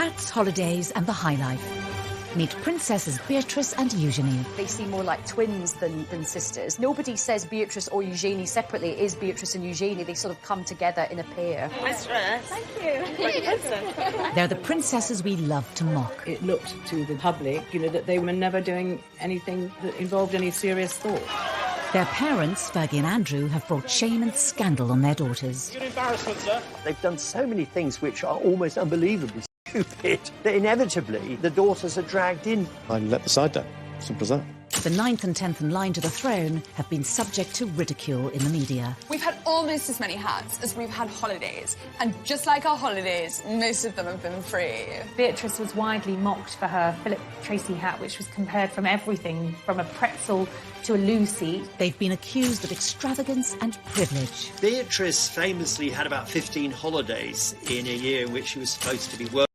Expats, holidays and the high life. Meet Princesses Beatrice and Eugenie. They seem more like twins than sisters. Nobody says Beatrice or Eugenie separately. It is Beatrice and Eugenie. They sort of come together in a pair. Nice dress. Thank you. They're the princesses we love to mock. It looked to the public, that they were never doing anything that involved any serious thought. Their parents, Fergie and Andrew, have brought shame and scandal on their daughters. You're embarrassment, sir. They've done so many things which are almost unbelievably stupid that inevitably the daughters are dragged in. I let the side down. Simple as that. The 9th and 10th in line to the throne have been subject to ridicule in the media. We've had almost as many hats as we've had holidays. And just like our holidays, most of them have been free. Beatrice was widely mocked for her Philip Tracy hat, which was compared from everything from a pretzel to a loo seat. They've been accused of extravagance and privilege. Beatrice famously had about 15 holidays in a year in which she was supposed to be working.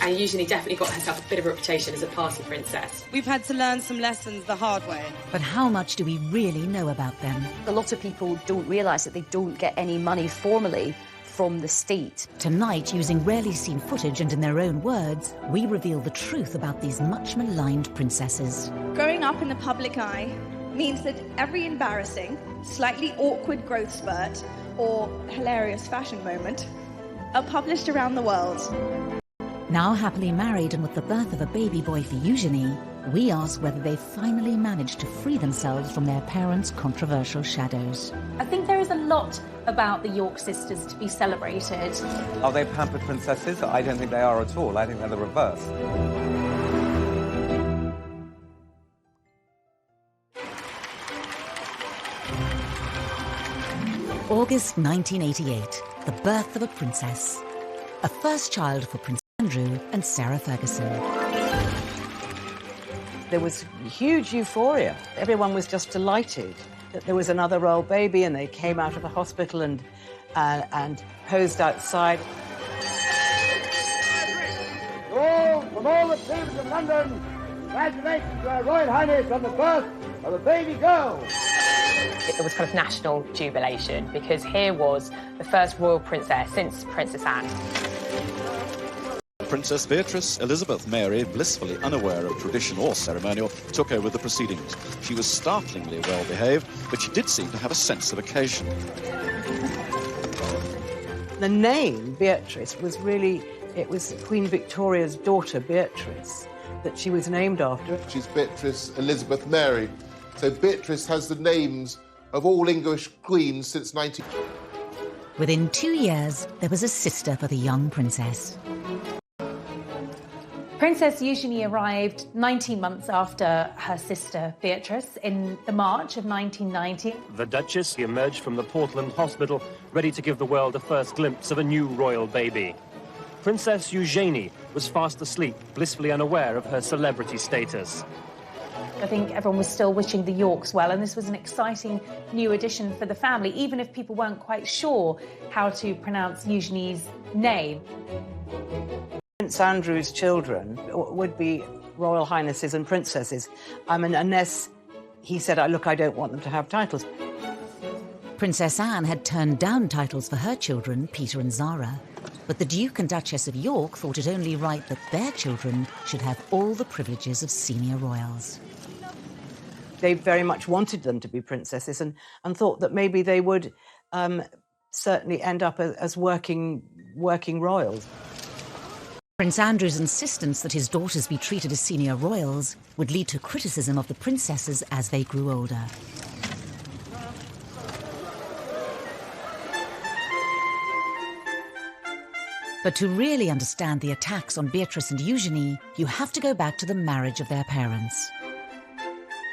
And Eugenie definitely got herself a bit of a reputation as a party princess. We've had to learn some lessons the hard way. But how much do we really know about them? A lot of people don't realise that they don't get any money formally from the state. Tonight, using rarely seen footage and in their own words, we reveal the truth about these much maligned princesses. Growing up in the public eye means that every embarrassing, slightly awkward growth spurt or hilarious fashion moment are published around the world. Now happily married and with the birth of a baby boy for Eugenie, we ask whether they've finally managed to free themselves from their parents' controversial shadows. I think there is a lot about the York sisters to be celebrated. Are they pampered princesses? I don't think they are at all. I think they're the reverse. August 1988, the birth of a princess. A first child for Prince Andrew and Sarah Ferguson. There was huge euphoria. Everyone was just delighted that there was another royal baby, and they came out of the hospital and posed outside. From all the teams of London, congratulations to Her Royal Highness on the birth of a baby girl. It was kind of national jubilation because here was the first royal princess since Princess Anne. Princess Beatrice Elizabeth Mary, blissfully unaware of tradition or ceremonial, took over the proceedings. She was startlingly well behaved, but she did seem to have a sense of occasion. The name Beatrice was really, it was Queen Victoria's daughter, Beatrice, that she was named after. She's Beatrice Elizabeth Mary. So Beatrice has the names of all English queens since 19... Within 2 years, there was a sister for the young princess. Princess Eugenie arrived 19 months after her sister Beatrice in the March of 1990. The Duchess emerged from the Portland Hospital, ready to give the world a first glimpse of a new royal baby. Princess Eugenie was fast asleep, blissfully unaware of her celebrity status. I think everyone was still wishing the Yorks well, and this was an exciting new addition for the family, even if people weren't quite sure how to pronounce Eugenie's name. Prince Andrew's children would be royal highnesses and princesses. Unless he said, look, I don't want them to have titles. Princess Anne had turned down titles for her children, Peter and Zara. But the Duke and Duchess of York thought it only right that their children should have all the privileges of senior royals. They very much wanted them to be princesses and thought that maybe they would certainly end up as working royals. Prince Andrew's insistence that his daughters be treated as senior royals would lead to criticism of the princesses as they grew older. But to really understand the attacks on Beatrice and Eugenie, you have to go back to the marriage of their parents.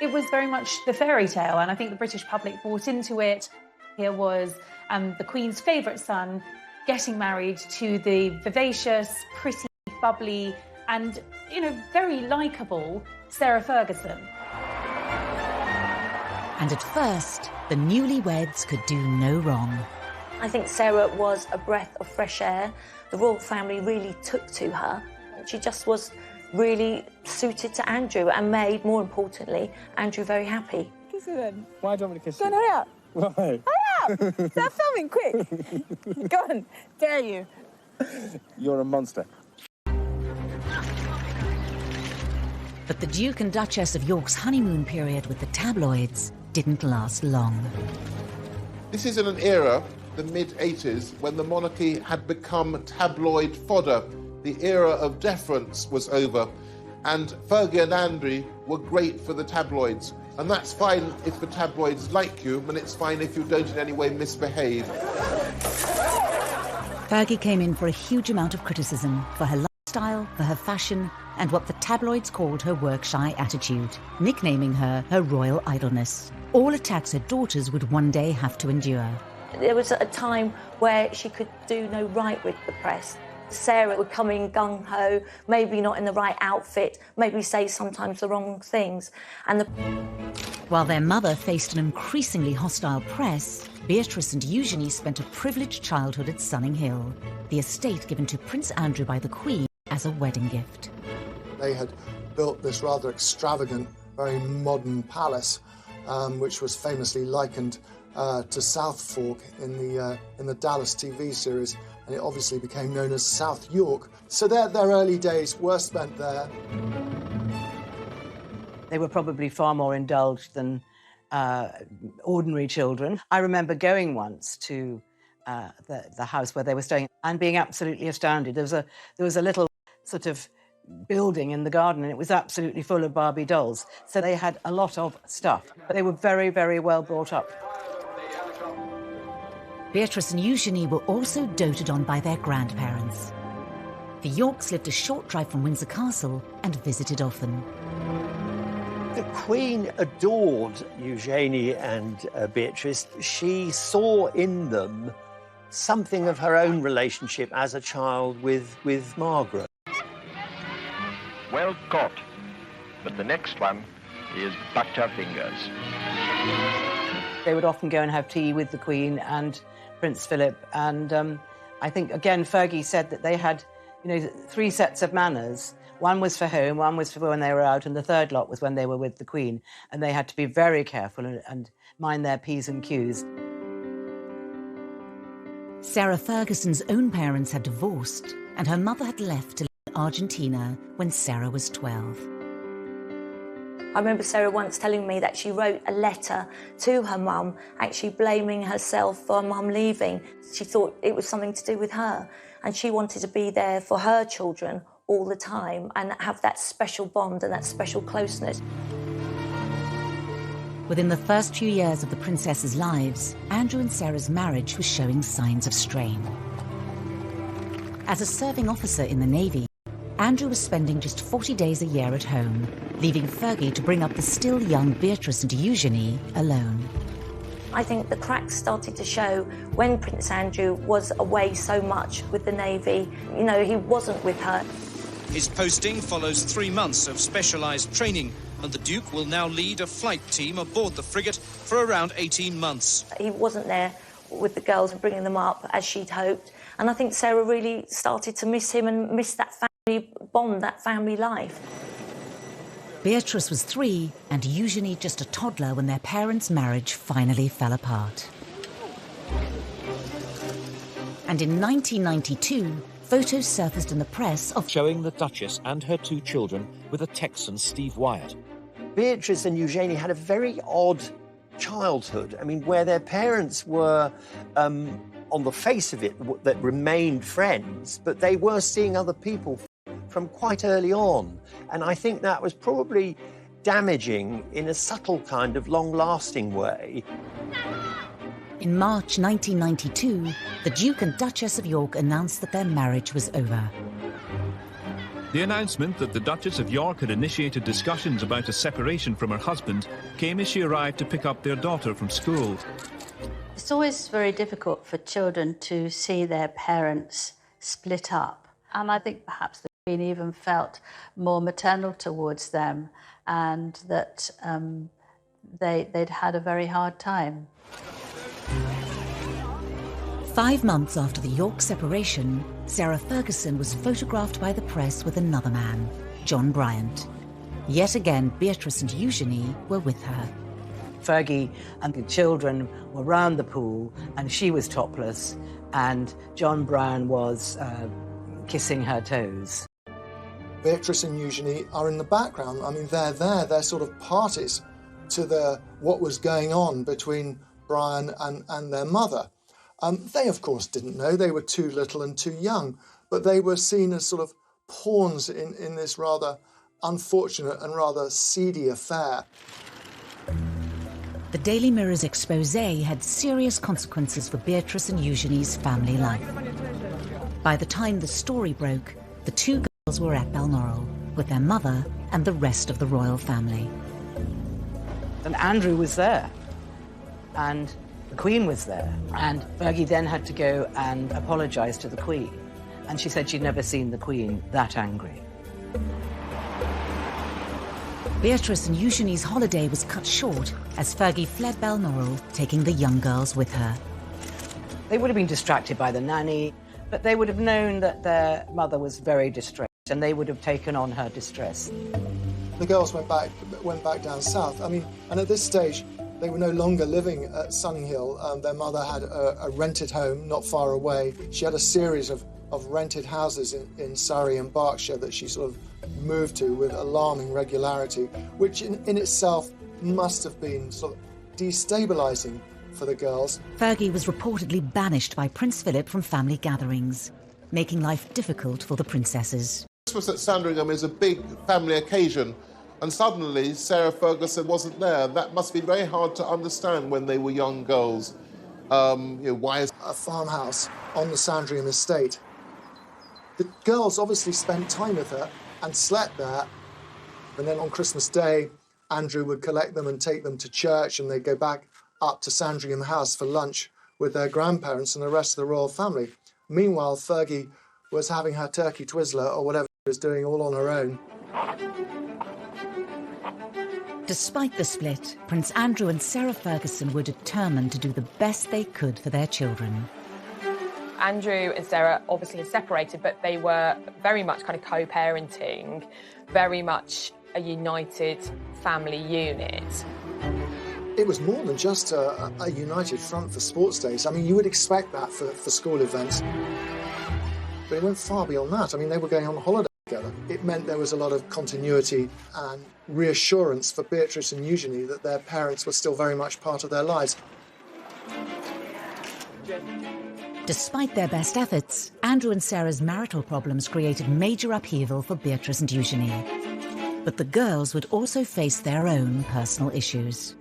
It was very much the fairy tale, and I think the British public bought into it. Here was the Queen's favourite son getting married to the vivacious, pretty, bubbly and, very likeable Sarah Ferguson. And at first, the newlyweds could do no wrong. I think Sarah was a breath of fresh air. The royal family really took to her. She just was really suited to Andrew and made, more importantly, Andrew very happy. Kiss her then. Why do you want me to kiss Go on, you? hurry up. Why? Hurry up! Start filming, quick. Go on, dare you. You're a monster. But the Duke and Duchess of York's honeymoon period with the tabloids didn't last long. This is in an era, the mid-80s, when the monarchy had become tabloid fodder. The era of deference was over, and Fergie and Andrew were great for the tabloids. And that's fine if the tabloids like you, and it's fine if you don't in any way misbehave. Fergie came in for a huge amount of criticism for her lifestyle, for her fashion, and what the tabloids called her work-shy attitude, nicknaming her royal idleness. All attacks her daughters would one day have to endure. There was a time where she could do no right with the press. Sarah would come in gung-ho, maybe not in the right outfit, maybe say sometimes the wrong things. While their mother faced an increasingly hostile press, Beatrice and Eugenie spent a privileged childhood at Sunning Hill, the estate given to Prince Andrew by the Queen as a wedding gift. They had built this rather extravagant, very modern palace, which was famously likened to South Fork in the Dallas TV series, and it obviously became known as South York. So their early days were spent there. They were probably far more indulged than ordinary children. I remember going once to the house where they were staying and being absolutely astounded. There was a little sort of building in the garden, and it was absolutely full of Barbie dolls. So they had a lot of stuff, but they were very, very well brought up. Beatrice and Eugenie were also doted on by their grandparents. The Yorks lived a short drive from Windsor Castle and visited often. The Queen adored Eugenie and Beatrice. She saw in them something of her own relationship as a child with Margaret. Well caught, but the next one is bucked her fingers. They would often go and have tea with the Queen and Prince Philip, and I think, again, Fergie said that they had, 3 sets of manners. One was for home, one was for when they were out, and the third lot was when they were with the Queen, and they had to be very careful and mind their P's and Q's. Sarah Ferguson's own parents had divorced, and her mother had left to live in Argentina when Sarah was 12. I remember Sarah once telling me that she wrote a letter to her mum, actually blaming herself for mum leaving. She thought it was something to do with her, and she wanted to be there for her children all the time and have that special bond and that special closeness. Within the first few years of the princesses' lives, Andrew and Sarah's marriage was showing signs of strain. As a serving officer in the Navy, Andrew was spending just 40 days a year at home, leaving Fergie to bring up the still young Beatrice and Eugenie alone. I think the cracks started to show when Prince Andrew was away so much with the Navy. He wasn't with her. His posting follows 3 months of specialised training, and the Duke will now lead a flight team aboard the frigate for around 18 months. He wasn't there with the girls and bringing them up as she'd hoped, and I think Sarah really started to miss him and miss that family bond, that family life. Beatrice was 3 and Eugenie just a toddler when their parents' marriage finally fell apart. And in 1992, photos surfaced in the press of showing the Duchess and her 2 children with a Texan, Steve Wyatt. Beatrice and Eugenie had a very odd childhood. I mean, where their parents were, on the face of it, that remained friends, but they were seeing other people from quite early on. And I think that was probably damaging in a subtle kind of long-lasting way. In March 1992, the Duke and Duchess of York announced that their marriage was over. The announcement that the Duchess of York had initiated discussions about a separation from her husband came as she arrived to pick up their daughter from school. It's always very difficult for children to see their parents split up. And I think perhaps the Queen even felt more maternal towards them, and that they'd had a very hard time. 5 months after the York separation, Sarah Ferguson was photographed by the press with another man, John Bryant. Yet again, Beatrice and Eugenie were with her. Fergie and the children were round the pool, and she was topless, and John Brown was kissing her toes. Beatrice and Eugenie are in the background. I mean, they're there, they're sort of parties to what was going on between Brian and their mother. They, of course, didn't know. They were too little and too young, but they were seen as sort of pawns in this rather unfortunate and rather seedy affair. The Daily Mirror's expose had serious consequences for Beatrice and Eugenie's family life. By the time the story broke, the two girls were at Balmoral with their mother and the rest of the royal family. And Andrew was there, and the Queen was there, and Fergie then had to go and apologise to the Queen, and she said she'd never seen the Queen that angry. Beatrice and Eugenie's holiday was cut short as Fergie fled Balmoral, taking the young girls with her. They would have been distracted by the nanny, but they would have known that their mother was very distressed, and they would have taken on her distress. The girls went back down south. I mean, and at this stage, they were no longer living at Sunninghill. Their mother had a rented home not far away. She had a series of rented houses in Surrey and Berkshire that she sort of moved to with alarming regularity, which in itself must have been sort of destabilising for the girls. Fergie was reportedly banished by Prince Philip from family gatherings, making life difficult for the princesses. Christmas at Sandringham is a big family occasion, and suddenly Sarah Ferguson wasn't there. That must be very hard to understand when they were young girls. Why is a farmhouse on the Sandringham estate? The girls obviously spent time with her and slept there, and then on Christmas Day, Andrew would collect them and take them to church, and they'd go back up to Sandringham House for lunch with their grandparents and the rest of the royal family. Meanwhile, Fergie was having her turkey twizzler or whatever she was doing all on her own. Despite the split, Prince Andrew and Sarah Ferguson were determined to do the best they could for their children. Andrew and Sarah obviously had separated, but they were very much kind of co-parenting, very much a united family unit. It was more than just a united front for sports days. I mean, you would expect that for school events. But it went far beyond that. I mean, they were going on holiday together. It meant there was a lot of continuity and reassurance for Beatrice and Eugenie that their parents were still very much part of their lives. Despite their best efforts, Andrew and Sarah's marital problems created major upheaval for Beatrice and Eugenie. But the girls would also face their own personal issues.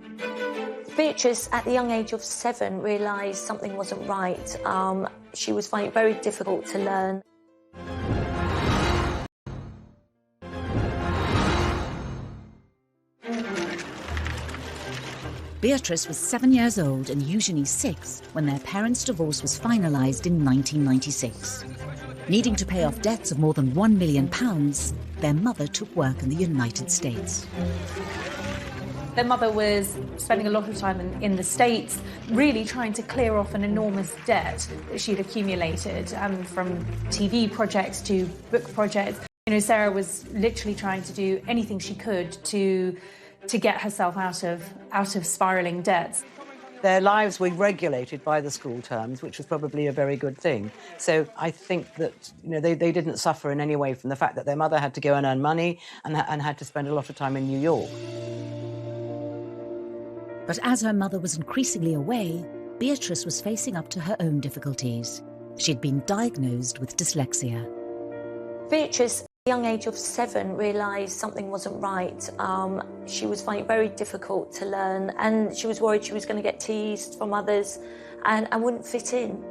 Beatrice, at the young age of 7, realised something wasn't right. She was finding it very difficult to learn. Beatrice was 7 years old and Eugenie 6 when their parents' divorce was finalised in 1996. Needing to pay off debts of more than £1 million, their mother took work in the United States. Their mother was spending a lot of time in the States, really trying to clear off an enormous debt that she'd accumulated, from TV projects to book projects. You know, Sarah was literally trying to do anything she could to get herself out of spiralling debts. Their lives were regulated by the school terms, which was probably a very good thing. So I think that they didn't suffer in any way from the fact that their mother had to go and earn money and had to spend a lot of time in New York. But as her mother was increasingly away, Beatrice was facing up to her own difficulties. She'd been diagnosed with dyslexia. Beatrice, at the young age of 7, realised something wasn't right. She was finding it very difficult to learn, and she was worried she was going to get teased from others and wouldn't fit in.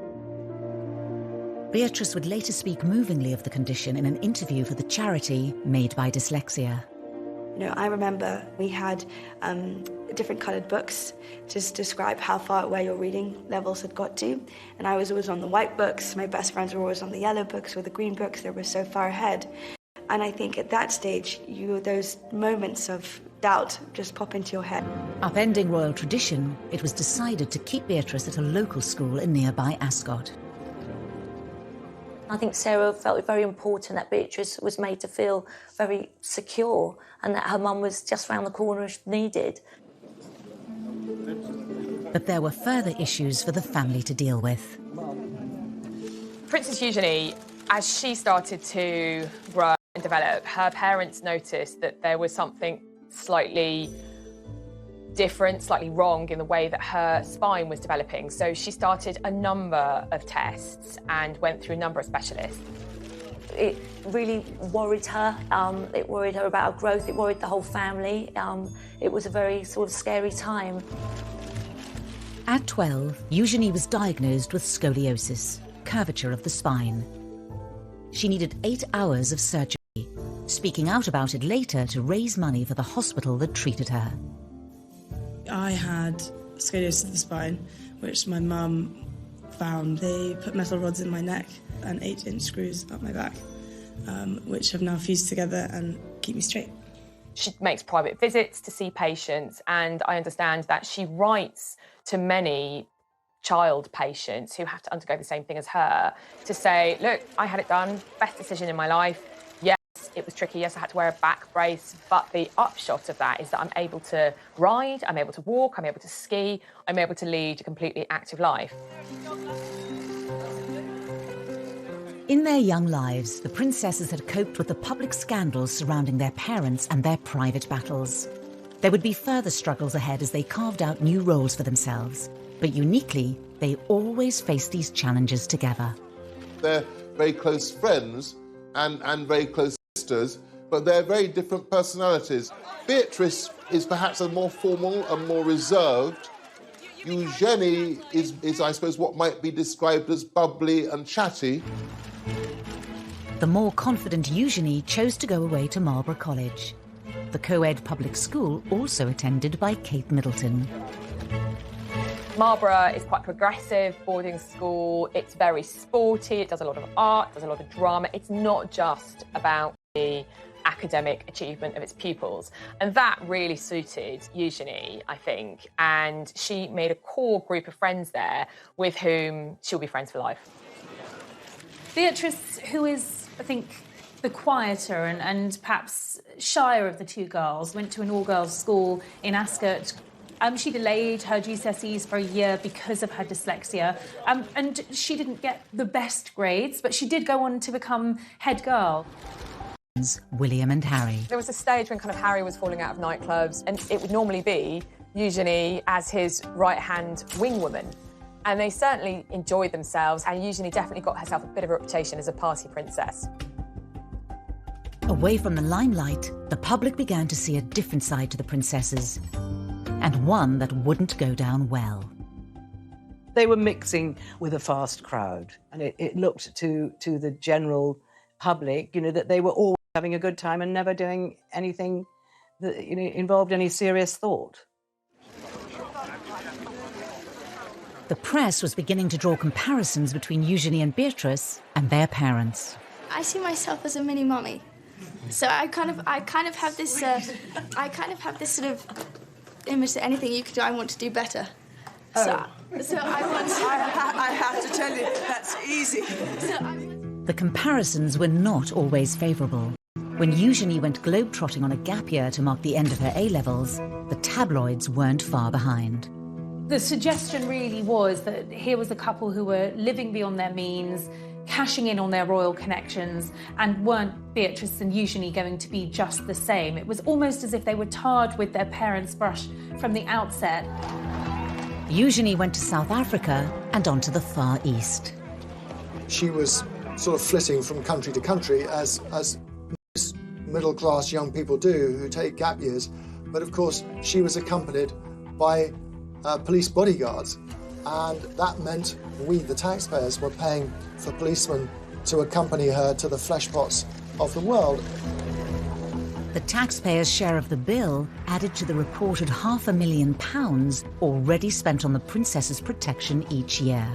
Beatrice would later speak movingly of the condition in an interview for the charity Made by Dyslexia. You know, I remember we had different coloured books to describe how far away your reading levels had got to. And I was always on the white books. My best friends were always on the yellow books or the green books. They were so far ahead. And I think at that stage, those moments of doubt just pop into your head. Upending royal tradition, it was decided to keep Beatrice at a local school in nearby Ascot. I think Sarah felt it very important that Beatrice was made to feel very secure and that her mum was just round the corner if needed. But there were further issues for the family to deal with. Princess Eugenie, as she started to grow and develop, her parents noticed that there was something slightly different, slightly wrong in the way that her spine was developing. So she started a number of tests and went through a number of specialists. It really worried her. It worried her about her growth. It worried the whole family. It was a very sort of scary time. At 12, Eugenie was diagnosed with scoliosis, curvature of the spine. She needed 8 hours of surgery, speaking out about it later to raise money for the hospital that treated her. I had scoliosis of the spine, which my mum found. They put metal rods in my neck and 8-inch screws up my back, which have now fused together and keep me straight. She makes private visits to see patients, and I understand that she writes to many child patients who have to undergo the same thing as her to say, look, I had it done, best decision in my life. Yes, it was tricky. Yes, I had to wear a back brace, but the upshot of that is that I'm able to ride, I'm able to walk, I'm able to ski, I'm able to lead a completely active life. In their young lives, the princesses had coped with the public scandals surrounding their parents and their private battles. There would be further struggles ahead as they carved out new roles for themselves. But uniquely, they always faced these challenges together. They're very close friends and very close sisters, but they're very different personalities. Beatrice is perhaps a more formal and more reserved. Eugenie is, I suppose, what might be described as bubbly and chatty. The more confident Eugenie chose to go away to Marlborough College, the co-ed public school also attended by Kate Middleton. Marlborough is quite progressive boarding school. It's very sporty. It does a lot of art, does a lot of drama. It's not just about the academic achievement of its pupils. And that really suited Eugenie, I think. And she made a core group of friends there with whom she'll be friends for life. Beatrice, who is, I think, the quieter and perhaps shyer of the two girls, went to an all-girls school in Ascot. She delayed her GCSEs for a year because of her dyslexia, and she didn't get the best grades, but she did go on to become head girl. William and Harry. There was a stage when kind of Harry was falling out of nightclubs, and it would normally be Eugenie as his right-hand wing woman. And they certainly enjoyed themselves, and Eugenie definitely got herself a bit of a reputation as a party princess. Away from the limelight, the public began to see a different side to the princesses, and one that wouldn't go down well. They were mixing with a fast crowd, and it looked to the general public, you know, that they were always having a good time and never doing anything that, you know, involved any serious thought. The press was beginning to draw comparisons between Eugenie and Beatrice and their parents. I see myself as a mini mummy, so I kind of have this sort of image that anything you could do, I want to do better. So I want. I have to tell you, that's easy. The comparisons were not always favourable. When Eugenie went globetrotting on a gap year to mark the end of her A-levels, the tabloids weren't far behind. The suggestion really was that here was a couple who were living beyond their means, cashing in on their royal connections, and weren't Beatrice and Eugenie going to be just the same? It was almost as if they were tarred with their parents' brush from the outset. Eugenie went to South Africa and on to the Far East. She was sort of flitting from country to country, as most middle-class young people do who take gap years. But of course, she was accompanied by police bodyguards, and that meant we, the taxpayers, were paying for policemen to accompany her to the fleshpots of the world. The taxpayers' share of the bill added to the reported £500,000 already spent on the princess's protection each year.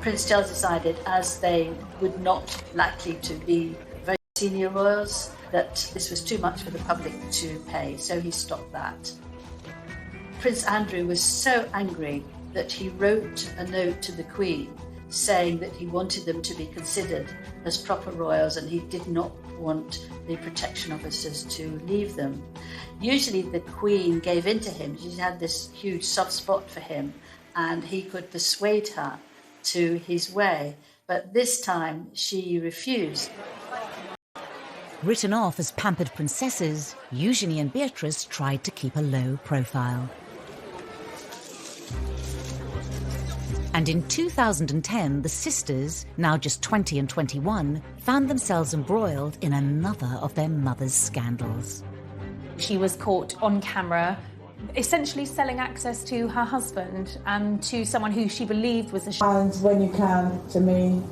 Prince Charles decided, as they would not likely to be very senior royals, that this was too much for the public to pay, so he stopped that. Prince Andrew was so angry that he wrote a note to the Queen saying that he wanted them to be considered as proper royals and he did not want the protection officers to leave them. Usually the Queen gave in to him. She had this huge soft spot for him and he could persuade her to his way, but this time she refused. Written off as pampered princesses, Eugenie and Beatrice tried to keep a low profile. And in 2010, the sisters, now just 20 and 21, found themselves embroiled in another of their mother's scandals. She was caught on camera, essentially selling access to her husband and to someone who she believed was a... And when you can, to me,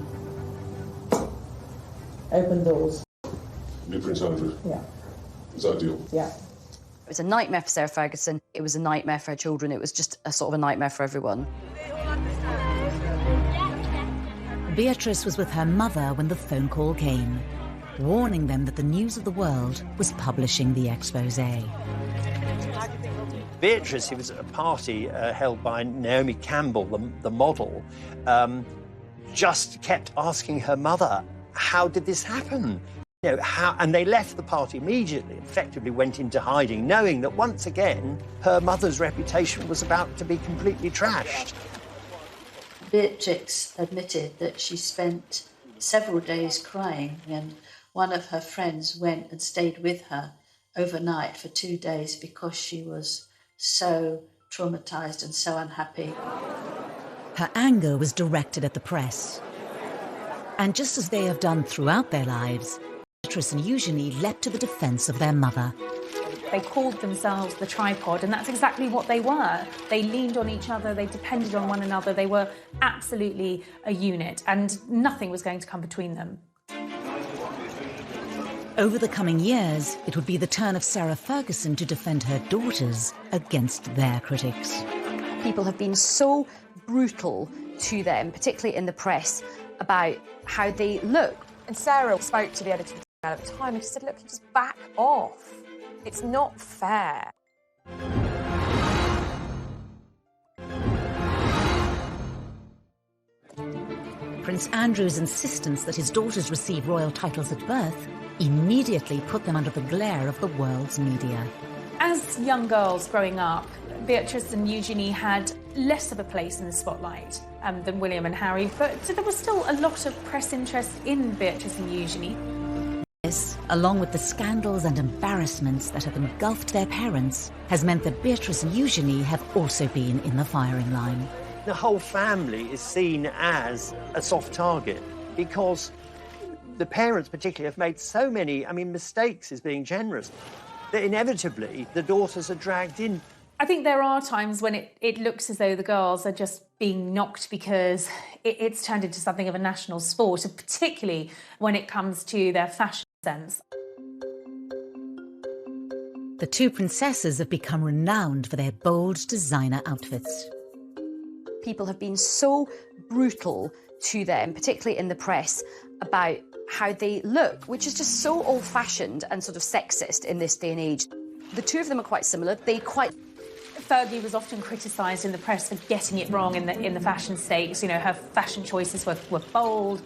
open doors. New Prince Andrew? Yeah. Is that a deal? Yeah. It was a nightmare for Sarah Ferguson. It was a nightmare for her children. It was just a sort of a nightmare for everyone. Beatrice was with her mother when the phone call came, warning them that the news of the world was publishing the exposé. Beatrice, who was at a party held by Naomi Campbell, the model, just kept asking her mother, how did this happen? You know, how? And they left the party immediately, effectively went into hiding, knowing that once again, her mother's reputation was about to be completely trashed. Beatrix admitted that she spent several days crying when one of her friends went and stayed with her overnight for 2 days because she was so traumatised and so unhappy. Her anger was directed at the press. And just as they have done throughout their lives, Beatrice and Eugenie leapt to the defence of their mother. They called themselves the tripod, and that's exactly what they were. They leaned on each other, they depended on one another, they were absolutely a unit, and nothing was going to come between them. Over the coming years, it would be the turn of Sarah Ferguson to defend her daughters against their critics. People have been so brutal to them, particularly in the press, about how they look. And Sarah spoke to the editor at the time and she said, look, just back off. It's not fair. Prince Andrew's insistence that his daughters receive royal titles at birth immediately put them under the glare of the world's media. As young girls growing up, Beatrice and Eugenie had less of a place in the spotlight than William and Harry, but there was still a lot of press interest in Beatrice and Eugenie. This, along with the scandals and embarrassments that have engulfed their parents, has meant that Beatrice and Eugenie have also been in the firing line. The whole family is seen as a soft target because the parents particularly have made so many, mistakes is being generous, that inevitably the daughters are dragged in. I think there are times when it looks as though the girls are just being knocked because it's turned into something of a national sport, and particularly when it comes to their fashion sense. The two princesses have become renowned for their bold designer outfits. People have been so brutal to them, particularly in the press, about how they look, which is just so old-fashioned and sort of sexist in this day and age. The two of them are quite similar. Fergie was often criticised in the press for getting it wrong in the fashion stakes. You know, her fashion choices were bold,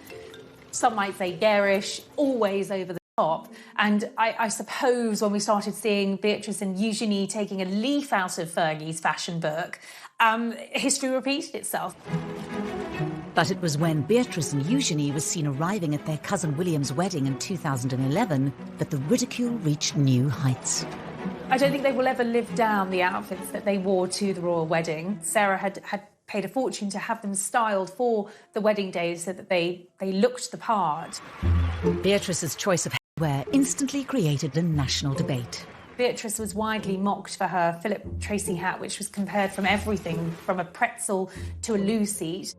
some might say garish, always over the top. And I suppose when we started seeing Beatrice and Eugenie taking a leaf out of Fergie's fashion book, history repeated itself. But it was when Beatrice and Eugenie were seen arriving at their cousin William's wedding in 2011 that the ridicule reached new heights. I don't think they will ever live down the outfits that they wore to the royal wedding. Sarah had paid a fortune to have them styled for the wedding day so that they looked the part. Beatrice's choice of hairwear instantly created a national debate. Beatrice was widely mocked for her Philip Tracy hat, which was compared from everything from a pretzel to a loo seat.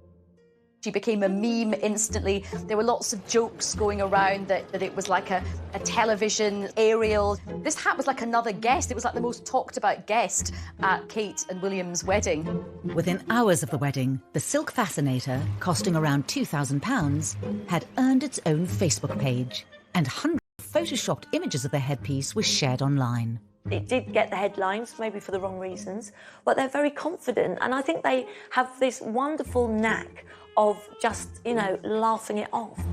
She became a meme instantly. There were lots of jokes going around that it was like a television aerial. This hat was like another guest. It was like the most talked about guest at Kate and William's wedding. Within hours of the wedding, the silk fascinator, costing around £2,000, had earned its own Facebook page, and hundreds of photoshopped images of the headpiece were shared online. It did get the headlines, maybe for the wrong reasons, but they're very confident, and I think they have this wonderful knack of just, laughing it off.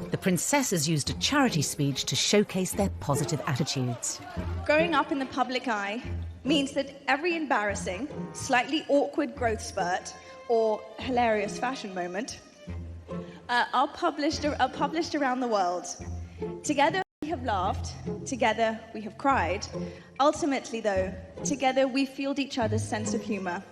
The princesses used a charity speech to showcase their positive attitudes. Growing up in the public eye means that every embarrassing, slightly awkward growth spurt or hilarious fashion moment are published around the world. Together We have laughed, together we have cried. Ultimately, though, together we fueled each other's sense of humour.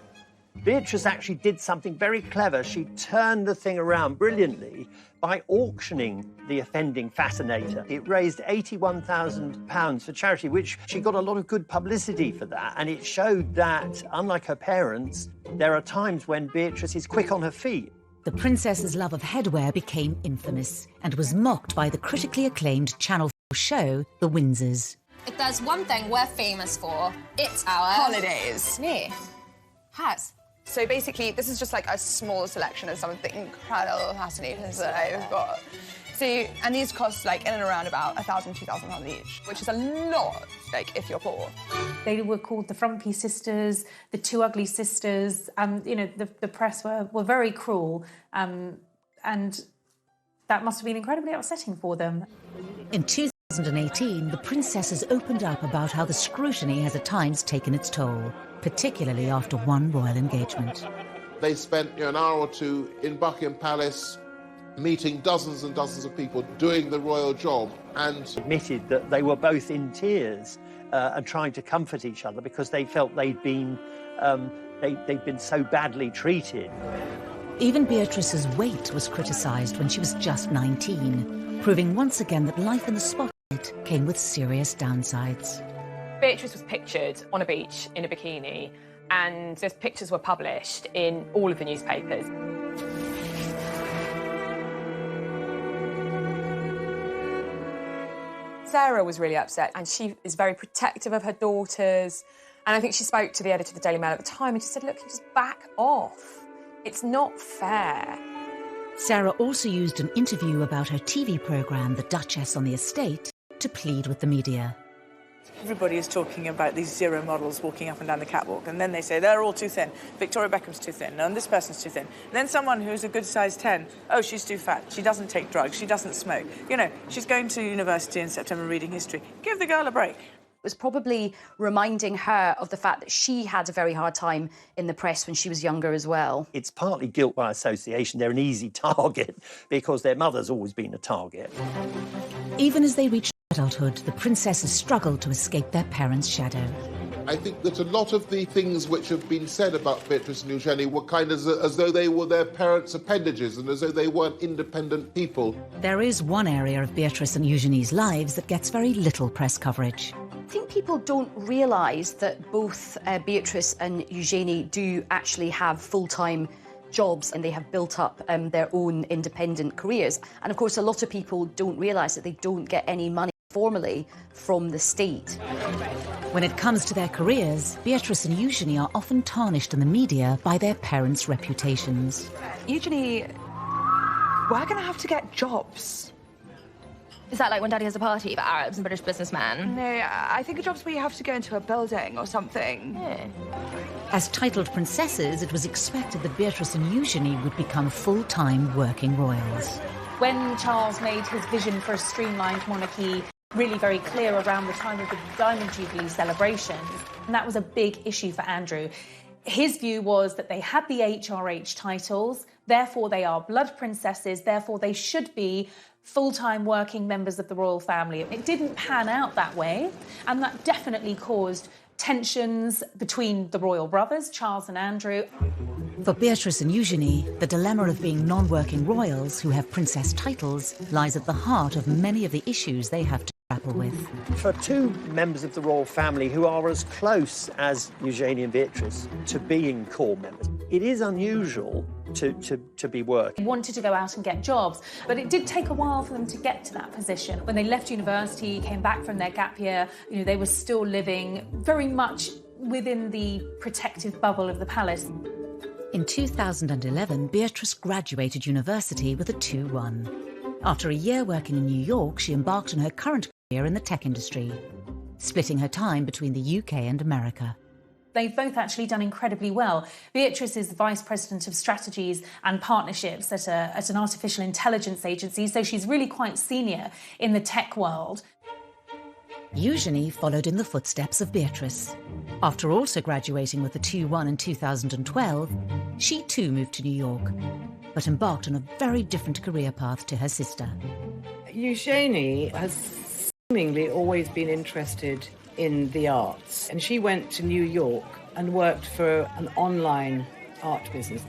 Beatrice actually did something very clever. She turned the thing around brilliantly by auctioning the offending fascinator. It raised £81,000 for charity, which she got a lot of good publicity for that. And it showed that, unlike her parents, there are times when Beatrice is quick on her feet. The princess's love of headwear became infamous and was mocked by the critically acclaimed Channel 4 show, The Windsors. If there's one thing we're famous for, it's our holidays. Yeah. Hats. So basically, this is just like a small selection of some of the incredible fascinators that I've got. So, and these cost like in and around about £1,000, £2,000 each, which is a lot, like if you're poor. They were called the Frumpy Sisters, the Two Ugly Sisters. You know, the press were very cruel, and that must have been incredibly upsetting for them. In 2018, the princesses opened up about how the scrutiny has at times taken its toll, particularly after one royal engagement. They spent an hour or two in Buckingham Palace meeting dozens and dozens of people, doing the royal job, and admitted that they were both in tears and trying to comfort each other because they felt they'd been so badly treated. Even Beatrice's weight was criticised when she was just 19, proving once again that life in the spotlight came with serious downsides. Beatrice was pictured on a beach in a bikini, and those pictures were published in all of the newspapers. Sarah was really upset, and she is very protective of her daughters. And I think she spoke to the editor of the Daily Mail at the time, and she said, look, you just back off. It's not fair. Sarah also used an interview about her TV programme, The Duchess on the Estate, to plead with the media. Everybody is talking about these zero models walking up and down the catwalk, and then they say they're all too thin. Victoria Beckham's too thin, and this person's too thin. And then someone who's a good size 10, oh, she's too fat, she doesn't take drugs, she doesn't smoke. You know, she's going to university in September reading history. Give the girl a break. It was probably reminding her of the fact that she had a very hard time in the press when she was younger as well. It's partly guilt by association. They're an easy target because their mother's always been a target. Even as they reached adulthood, the princesses struggled to escape their parents' shadow. I think that a lot of the things which have been said about Beatrice and Eugenie were kind of as though they were their parents' appendages and as though they weren't independent people. There is one area of Beatrice and Eugenie's lives that gets very little press coverage. I think people don't realise that both Beatrice and Eugenie do actually have full-time jobs, and they have built up their own independent careers. And of course, a lot of people don't realise that they don't get any money formally from the state. When it comes to their careers, Beatrice and Eugenie are often tarnished in the media by their parents' reputations. Eugenie, we're going to have to get jobs. Is that like when Daddy has a party for Arabs and British businessmen? No, I think a job's where you have to go into a building or something. Yeah. As titled princesses, it was expected that Beatrice and Eugenie would become full-time working royals. When Charles made his vision for a streamlined monarchy really very clear around the time of the Diamond Jubilee celebrations, and that was a big issue for Andrew. His view was that they had the HRH titles, therefore they are blood princesses, therefore they should be full-time working members of the royal family. It didn't pan out that way, and that definitely caused tensions between the royal brothers, Charles and Andrew. For Beatrice and Eugenie, the dilemma of being non-working royals who have princess titles lies at the heart of many of the issues they have to grapple with. For two members of the royal family who are as close as Eugenie and Beatrice to being core members, it is unusual to be working. They wanted to go out and get jobs, but it did take a while for them to get to that position. When they left university, came back from their gap year, you know, they were still living very much within the protective bubble of the palace. In 2011, Beatrice graduated university with a 2:1. After a year working in New York, she embarked on her current career in the tech industry, splitting her time between the UK and America. They've both actually done incredibly well. Beatrice is the Vice President of Strategies and Partnerships at an artificial intelligence agency, so she's really quite senior in the tech world. Eugenie followed in the footsteps of Beatrice. After also graduating with a 2:1 in 2012, she too moved to New York, but embarked on a very different career path to her sister. Eugenie has seemingly always been interested in the arts, and she went to New York and worked for an online art business.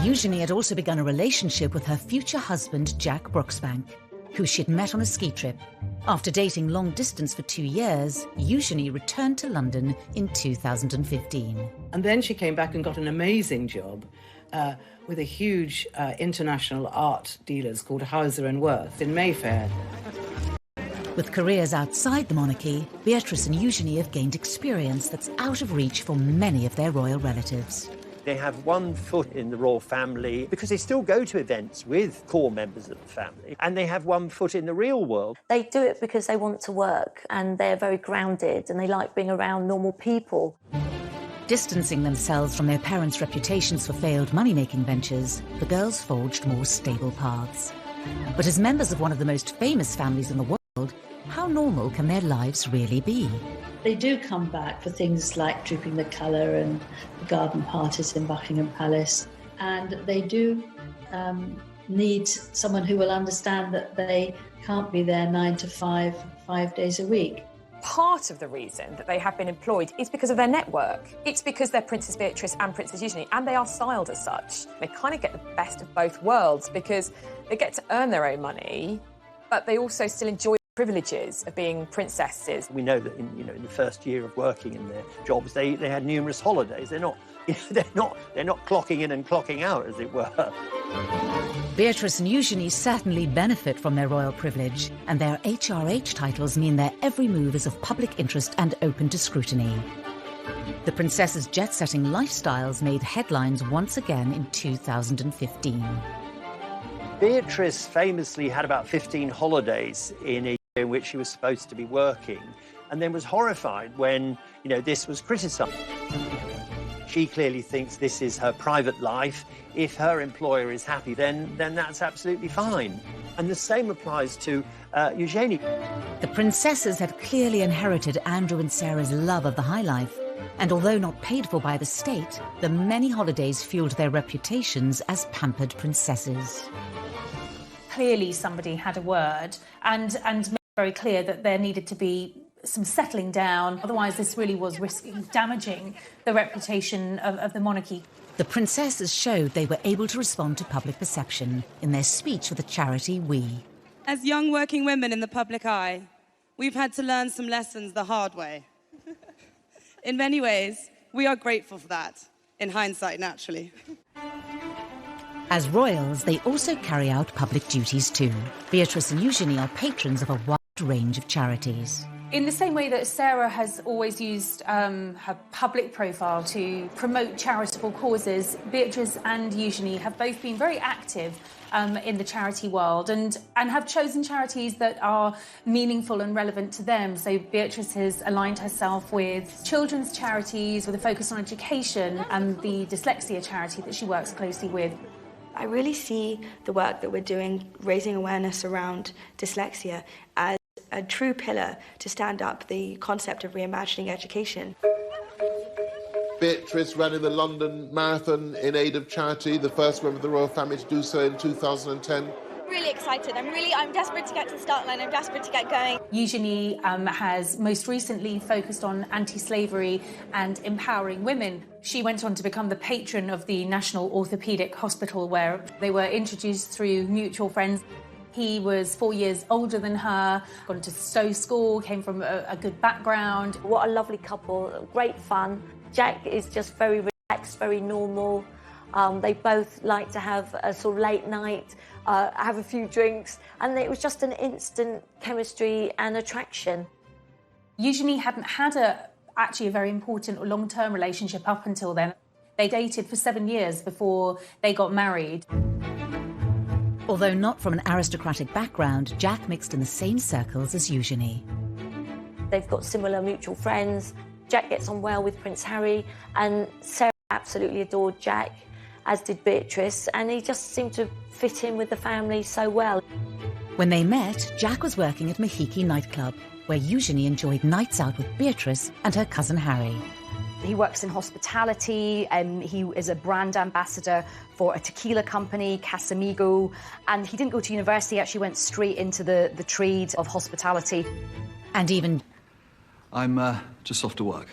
Eugenie had also begun a relationship with her future husband, Jack Brooksbank, who she'd met on a ski trip. After dating long distance for 2 years, Eugenie returned to London in 2015. And then she came back and got an amazing job with a huge international art dealers called Hauser & Wirth in Mayfair. With careers outside the monarchy, Beatrice and Eugenie have gained experience that's out of reach for many of their royal relatives. They have one foot in the royal family because they still go to events with core members of the family, and they have one foot in the real world. They do it because they want to work and they're very grounded and they like being around normal people. Distancing themselves from their parents' reputations for failed money-making ventures, the girls forged more stable paths. But as members of one of the most famous families in the world, how normal can their lives really be? They do come back for things like Drooping the Colour and the garden parties in Buckingham Palace. And they do need someone who will understand that they can't be there 9 to 5, 5 days a week. Part of the reason that they have been employed is because of their network. It's because they're Princess Beatrice and Princess Eugenie, and they are styled as such. They kind of get the best of both worlds because they get to earn their own money, but they also still enjoy privileges of being princesses. We know that in the first year of working in their jobs, they had numerous holidays. They're not clocking in and clocking out, as it were. Beatrice and Eugenie certainly benefit from their royal privilege, and their HRH titles mean their every move is of public interest and open to scrutiny. The princess's jet-setting lifestyles made headlines once again in 2015. Beatrice famously had about 15 holidays in a year in which she was supposed to be working, and then was horrified when, this was criticised. She clearly thinks this is her private life. If her employer is happy, then that's absolutely fine. And the same applies to Eugenie. The princesses had clearly inherited Andrew and Sarah's love of the high life, and although not paid for by the state, the many holidays fueled their reputations as pampered princesses. Clearly somebody had a word and made it very clear that there needed to be some settling down. Otherwise, this really was risking damaging the reputation of the monarchy. The princesses showed they were able to respond to public perception in their speech for the charity We. As young working women in the public eye, we've had to learn some lessons the hard way. In many ways, we are grateful for that, in hindsight, naturally. As royals, they also carry out public duties too. Beatrice and Eugenie are patrons of a wide range of charities. In the same way that Sarah has always used her public profile to promote charitable causes, Beatrice and Eugenie have both been very active in the charity world and have chosen charities that are meaningful and relevant to them. So Beatrice has aligned herself with children's charities with a focus on education and the dyslexia charity that she works closely with. I really see the work that we're doing, raising awareness around dyslexia, as a true pillar to stand up the concept of reimagining education. Beatrice ran in the London Marathon in aid of charity, the first member of the royal family to do so in 2010. Really excited. I'm desperate to get to the start line. I'm desperate to get going. Eugenie has most recently focused on anti-slavery and empowering women. She went on to become the patron of the National Orthopaedic Hospital, where they were introduced through mutual friends. He was 4 years older than her, gone to Stowe School, came from a good background. What a lovely couple, great fun. Jack is just very relaxed, very normal. They both like to have a sort of late night, have a few drinks, and it was just an instant chemistry and attraction. Eugenie hadn't had actually a very important or long-term relationship up until then. They dated for 7 years before they got married. Although not from an aristocratic background, Jack mixed in the same circles as Eugenie. They've got similar mutual friends. Jack gets on well with Prince Harry, and Sarah absolutely adored Jack, as did Beatrice, and he just seemed to fit in with the family so well. When they met, Jack was working at Mahiki nightclub, where Eugenie enjoyed nights out with Beatrice and her cousin Harry. He works in hospitality, he is a brand ambassador for a tequila company, Casamigo, and he didn't go to university, he actually went straight into the trade of hospitality. And even... I'm just off to work.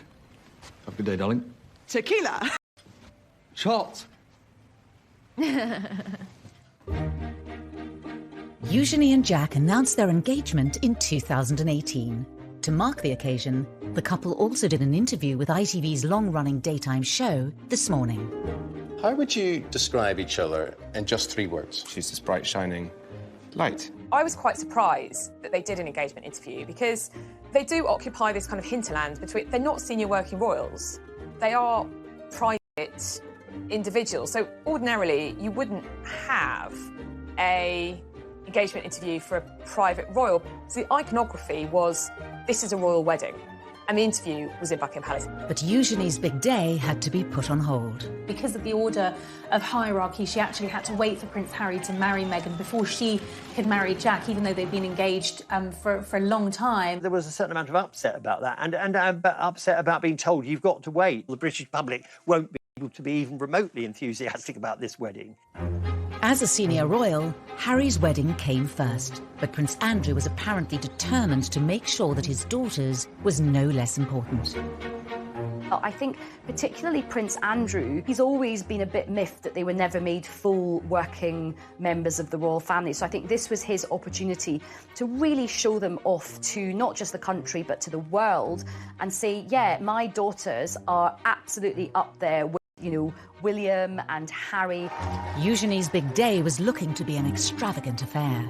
Have a good day, darling. Tequila. Shots. Eugenie and Jack announced their engagement in 2018. To mark the occasion, the couple also did an interview with ITV's long-running daytime show This Morning. How would you describe each other in just 3 words? She's this bright, shining light. I was quite surprised that they did an engagement interview because they do occupy this kind of hinterland between... They're not senior working royals. They are private individuals. So ordinarily, you wouldn't have a engagement interview for a private royal. So the iconography was, this is a royal wedding. And the interview was in Buckingham Palace. But Eugenie's big day had to be put on hold. Because of the order of hierarchy, she actually had to wait for Prince Harry to marry Meghan before she could marry Jack, even though they'd been engaged for a long time. There was a certain amount of upset about that, and upset about being told you've got to wait. The British public won't be able to be even remotely enthusiastic about this wedding. As a senior royal, Harry's wedding came first, but Prince Andrew was apparently determined to make sure that his daughter's was no less important. I think particularly Prince Andrew, he's always been a bit miffed that they were never made full working members of the royal family. So I think this was his opportunity to really show them off to not just the country but to the world and say, yeah, my daughters are absolutely up there with, you know, William and Harry. Eugenie's big day was looking to be an extravagant affair.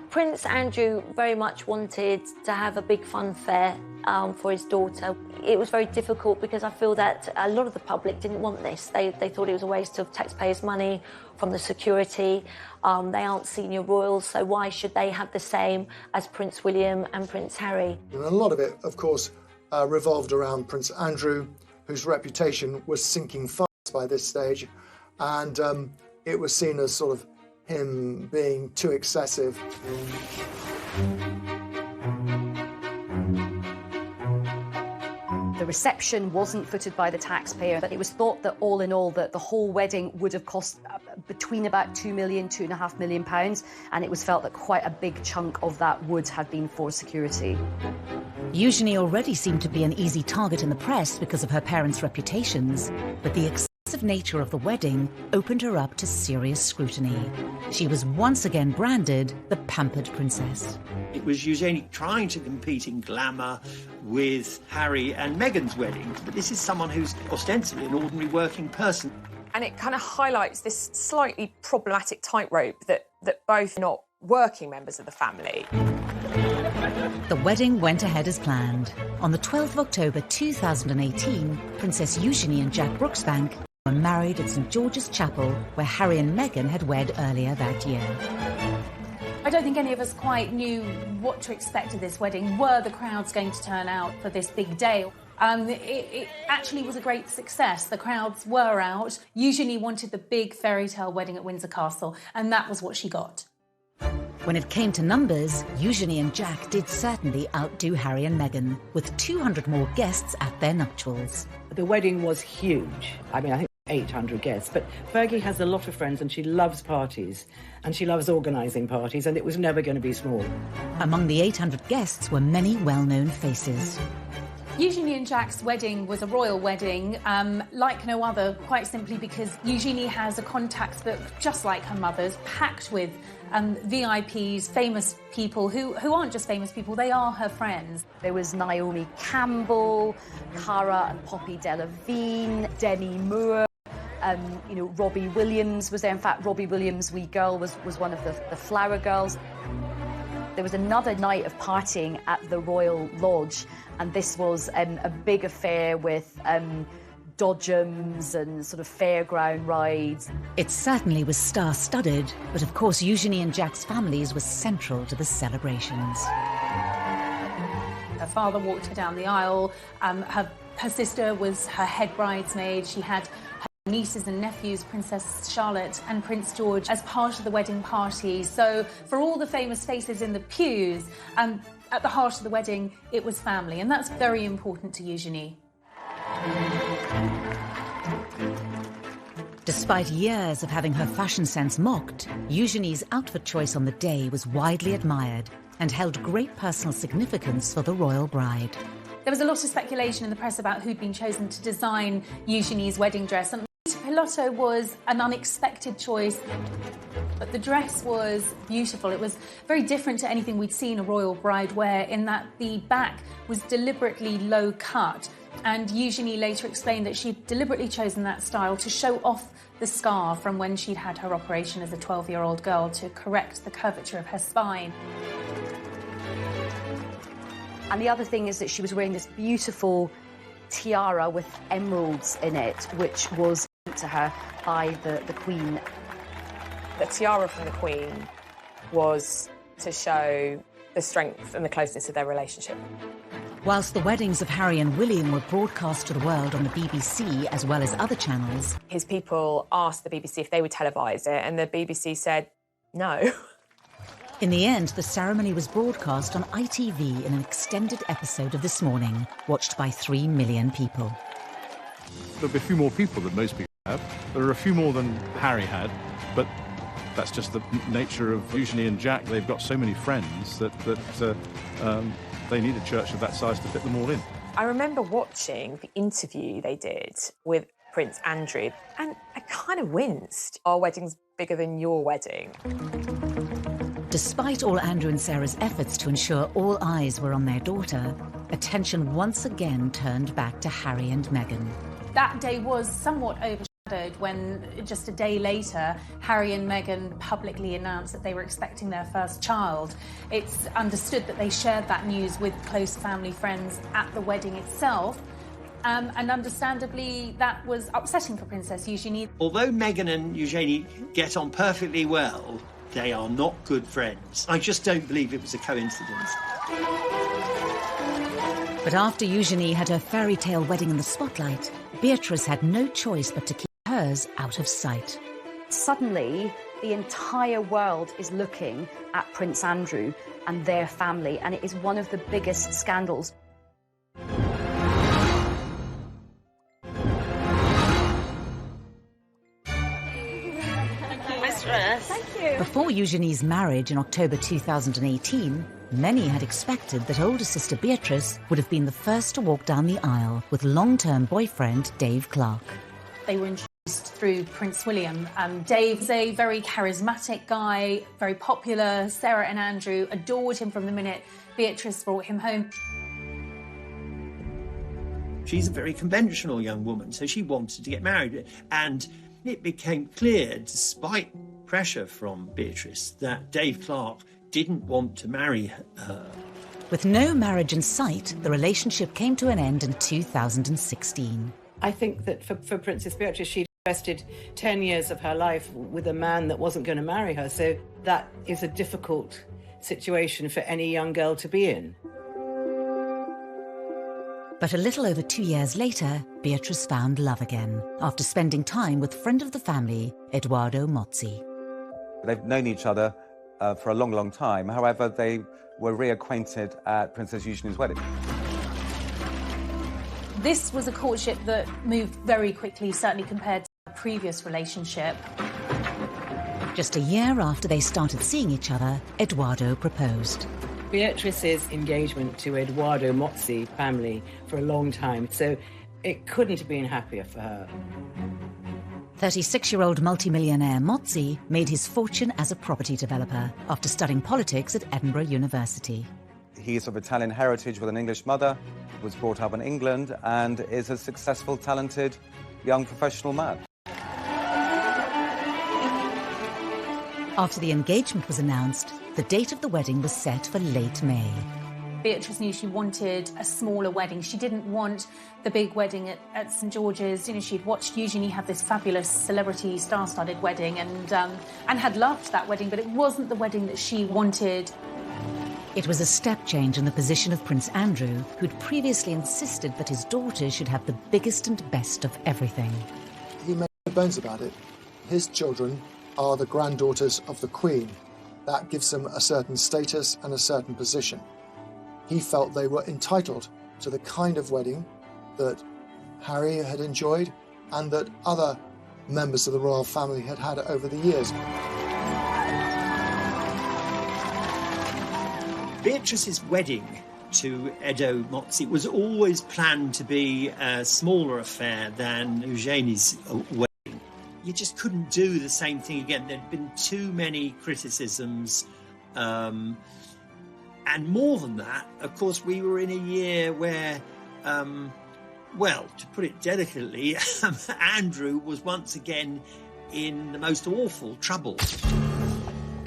Prince Andrew very much wanted to have a big funfair for his daughter. It was very difficult because I feel that a lot of the public didn't want this. They thought it was a waste of taxpayers' money from the security. They aren't senior royals, so why should they have the same as Prince William and Prince Harry? And a lot of it, of course, revolved around Prince Andrew, whose reputation was sinking fast by this stage, and it was seen as sort of him being too excessive. The reception wasn't footed by the taxpayer, but it was thought that all in all that the whole wedding would have cost between about £2 million, £2.5 million, and it was felt that quite a big chunk of that would have been for security. Eugenie already seemed to be an easy target in the press because of her parents' reputations, but the excessive nature of the wedding opened her up to serious scrutiny. She was once again branded the pampered princess. It was Eugenie trying to compete in glamour with Harry and Meghan's wedding, but this is someone who's ostensibly an ordinary working person. And it kind of highlights this slightly problematic tightrope that both are not working members of the family. The wedding went ahead as planned. On the 12th of October 2018, Princess Eugenie and Jack Brooksbank were married at St George's Chapel, where Harry and Meghan had wed earlier that year. I don't think any of us quite knew what to expect of this wedding. Were the crowds going to turn out for this big day? It actually was a great success. The crowds were out. Eugenie wanted the big fairy tale wedding at Windsor Castle, and that was what she got. When it came to numbers, Eugenie and Jack did certainly outdo Harry and Meghan, with 200 more guests at their nuptials. The wedding was huge. I mean, I think 800 guests, but Fergie has a lot of friends and she loves parties and she loves organising parties, and it was never going to be small. Among the 800 guests were many well-known faces. Eugenie and Jack's wedding was a royal wedding, like no other, quite simply because Eugenie has a contacts book, just like her mother's, packed with VIPs, famous people who aren't just famous people, they are her friends. There was Naomi Campbell, Cara and Poppy Delevingne, Demi Moore, you know, Robbie Williams was there. In fact, Robbie Williams' wee girl was one of the Flower Girls. There was another night of partying at the Royal Lodge, and this was a big affair with dodgems and sort of fairground rides. It certainly was star-studded, but of course Eugenie and Jack's families were central to the celebrations. Her father walked her down the aisle. Her sister was her head bridesmaid. She had her nieces and nephews, Princess Charlotte and Prince George, as part of the wedding party. So for all the famous faces in the pews, at the heart of the wedding, it was family, and that's very important to Eugenie. Despite years of having her fashion sense mocked, Eugenie's outfit choice on the day was widely admired and held great personal significance for the royal bride. There was a lot of speculation in the press about who'd been chosen to design Eugenie's wedding dress, and Pilotto was an unexpected choice, but the dress was beautiful. It was very different to anything we'd seen a royal bride wear in that the back was deliberately low cut, and Eugenie later explained that she'd deliberately chosen that style to show off the scar from when she'd had her operation as a 12-year-old girl to correct the curvature of her spine. And the other thing is that she was wearing this beautiful tiara with emeralds in it, which was sent to her by the Queen. The tiara from the Queen was to show the strength and the closeness of their relationship. Whilst the weddings of Harry and William were broadcast to the world on the BBC as well as other channels, his people asked the BBC if they would televise it, and the BBC said no. in the end, the ceremony was broadcast on ITV in an extended episode of This Morning, watched by 3 million people. There'll be a few more people than most people have. There are a few more than Harry had, but that's just the nature of Eugenie and Jack. They've got so many friends that they need a church of that size to fit them all in. I remember watching the interview they did with Prince Andrew, and I kind of winced. Our wedding's bigger than your wedding. Despite all Andrew and Sarah's efforts to ensure all eyes were on their daughter, attention once again turned back to Harry and Meghan. That day was somewhat overshadowed when, just a day later, Harry and Meghan publicly announced that they were expecting their first child. It's understood that they shared that news with close family friends at the wedding itself, and understandably that was upsetting for Princess Eugenie. Although Meghan and Eugenie get on perfectly well, they are not good friends. I just don't believe it was a coincidence. But after Eugenie had her fairy tale wedding in the spotlight, Beatrice had no choice but to keep hers out of sight. Suddenly, the entire world is looking at Prince Andrew and their family, and it is one of the biggest scandals. Thank you. Before Eugenie's marriage in October 2018, many had expected that older sister Beatrice would have been the first to walk down the aisle with long-term boyfriend Dave Clark. They were introduced through Prince William. Dave's a very charismatic guy, very popular. Sarah and Andrew adored him from the minute Beatrice brought him home. She's a very conventional young woman, so she wanted to get married. And it became clear, despite pressure from Beatrice, that Dave Clark didn't want to marry her. With no marriage in sight, the relationship came to an end in 2016. I think that for Princess Beatrice, she'd invested 10 years of her life with a man that wasn't going to marry her, so that is a difficult situation for any young girl to be in. But a little over 2 years later, Beatrice found love again, after spending time with friend of the family, Edoardo Mozzi. They've known each other for a long, long time. However, they were reacquainted at Princess Eugenie's wedding. This was a courtship that moved very quickly, certainly compared to a previous relationship. Just a year after they started seeing each other, Edoardo proposed. Beatrice's engagement to Edoardo Mozzi family for a long time, so it couldn't have been happier for her. 36-year-old multimillionaire Mozzi made his fortune as a property developer after studying politics at Edinburgh University. He's of Italian heritage with an English mother, was brought up in England, and is a successful, talented, young professional man. After the engagement was announced, the date of the wedding was set for late May. Beatrice knew she wanted a smaller wedding. She didn't want the big wedding at St George's. You know, she'd watched Eugenie have this fabulous celebrity star-studded wedding and had loved that wedding, but it wasn't the wedding that she wanted. It was a step change in the position of Prince Andrew, who'd previously insisted that his daughters should have the biggest and best of everything. He made no bones about it. His children are the granddaughters of the Queen. That gives them a certain status and a certain position. He felt they were entitled to the kind of wedding that Harry had enjoyed and that other members of the royal family had had over the years. Beatrice's wedding to Edo Mozzi was always planned to be a smaller affair than Eugenie's wedding. You just couldn't do the same thing again. There'd been too many criticisms. And more than that, of course, we were in a year where, well, to put it delicately, Andrew was once again in the most awful trouble.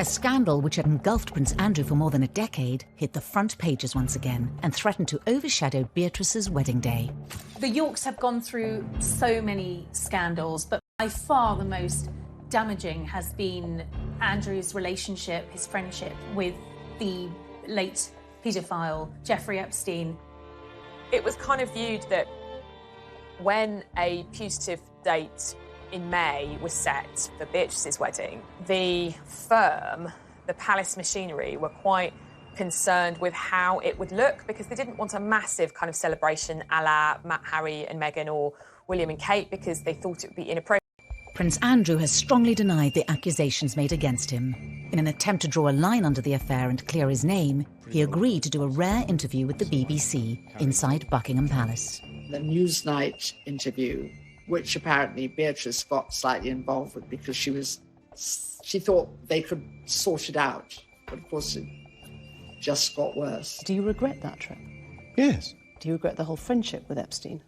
A scandal which had engulfed Prince Andrew for more than a decade hit the front pages once again and threatened to overshadow Beatrice's wedding day. The Yorks have gone through so many scandals, but by far the most damaging has been Andrew's relationship, his friendship with the late paedophile Jeffrey Epstein. It was kind of viewed that when a putative date in May was set for Beatrice's wedding, the firm, the palace machinery, were quite concerned with how it would look because they didn't want a massive kind of celebration a la Harry and Meghan or William and Kate because they thought it would be inappropriate. Prince Andrew has strongly denied the accusations made against him. In an attempt to draw a line under the affair and clear his name, he agreed to do a rare interview with the BBC inside Buckingham Palace. The Newsnight interview, which apparently Beatrice got slightly involved with because she thought they could sort it out. But of course it just got worse. Do you regret that trip? Yes. Do you regret the whole friendship with Epstein?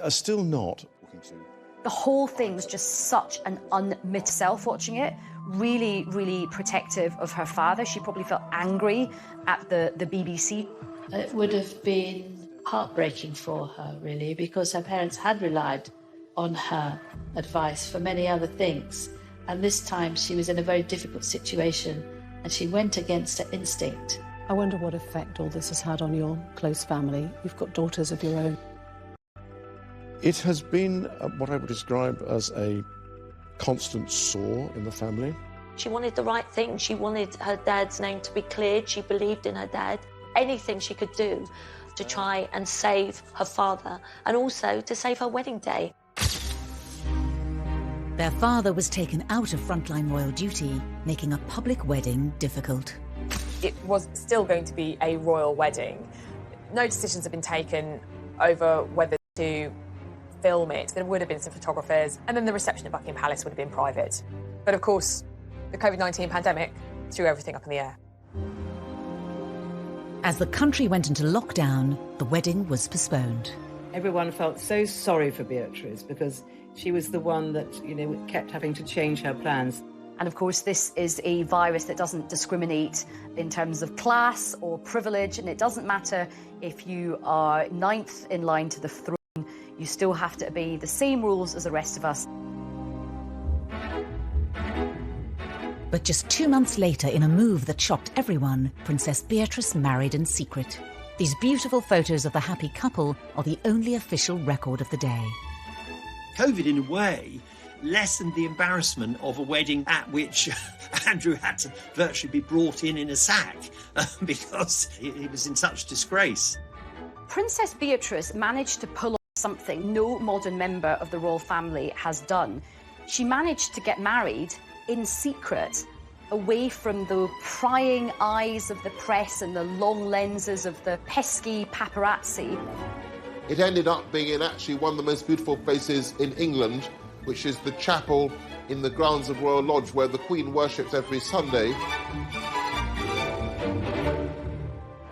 Still not. The whole thing was just such an unmet self watching it. Really, really protective of her father. She probably felt angry at the BBC. It would have been heartbreaking for her, really, because her parents had relied on her advice for many other things. And this time she was in a very difficult situation and she went against her instinct. I wonder what effect all this has had on your close family. You've got daughters of your own. It has been what I would describe as a constant sore in the family. She wanted the right thing. She wanted her dad's name to be cleared. She believed in her dad. Anything she could do to try and save her father and also to save her wedding day. Their father was taken out of frontline royal duty, making a public wedding difficult. It was still going to be a royal wedding. No decisions have been taken over whether to film it. There would have been some photographers, and then the reception at Buckingham Palace would have been private. But of course, the COVID-19 pandemic threw everything up in the air. As the country went into lockdown, the wedding was postponed. Everyone felt so sorry for Beatrice because she was the one that, kept having to change her plans. And of course, this is a virus that doesn't discriminate in terms of class or privilege, and it doesn't matter if you are 9th in line to the throne, you still have to obey the same rules as the rest of us. But just 2 months later, in a move that shocked everyone, Princess Beatrice married in secret. These beautiful photos of the happy couple are the only official record of the day. COVID, in a way, lessened the embarrassment of a wedding at which Andrew had to virtually be brought in a sack because he was in such disgrace. Princess Beatrice managed to pull off something no modern member of the royal family has done. She managed to get married in secret, away from the prying eyes of the press and the long lenses of the pesky paparazzi. It ended up being in actually one of the most beautiful places in England, which is the chapel in the grounds of Royal Lodge, where the Queen worships every Sunday.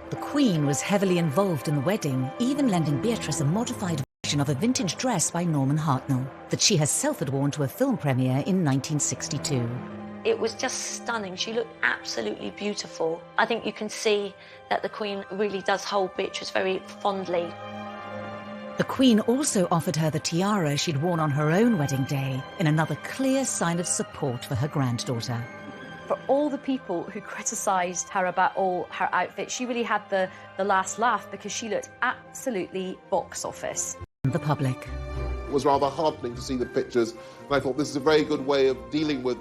The Queen was heavily involved in the wedding, even lending Beatrice a modified version of a vintage dress by Norman Hartnell that she herself had worn to a film premiere in 1962. It was just stunning. She looked absolutely beautiful. I think you can see that the Queen really does hold Beatrice very fondly. The Queen also offered her the tiara she'd worn on her own wedding day, in another clear sign of support for her granddaughter. For all the people who criticised her about all her outfits, she really had the last laugh because she looked absolutely box office. The public. It was rather heartening to see the pictures, and I thought this is a very good way of dealing with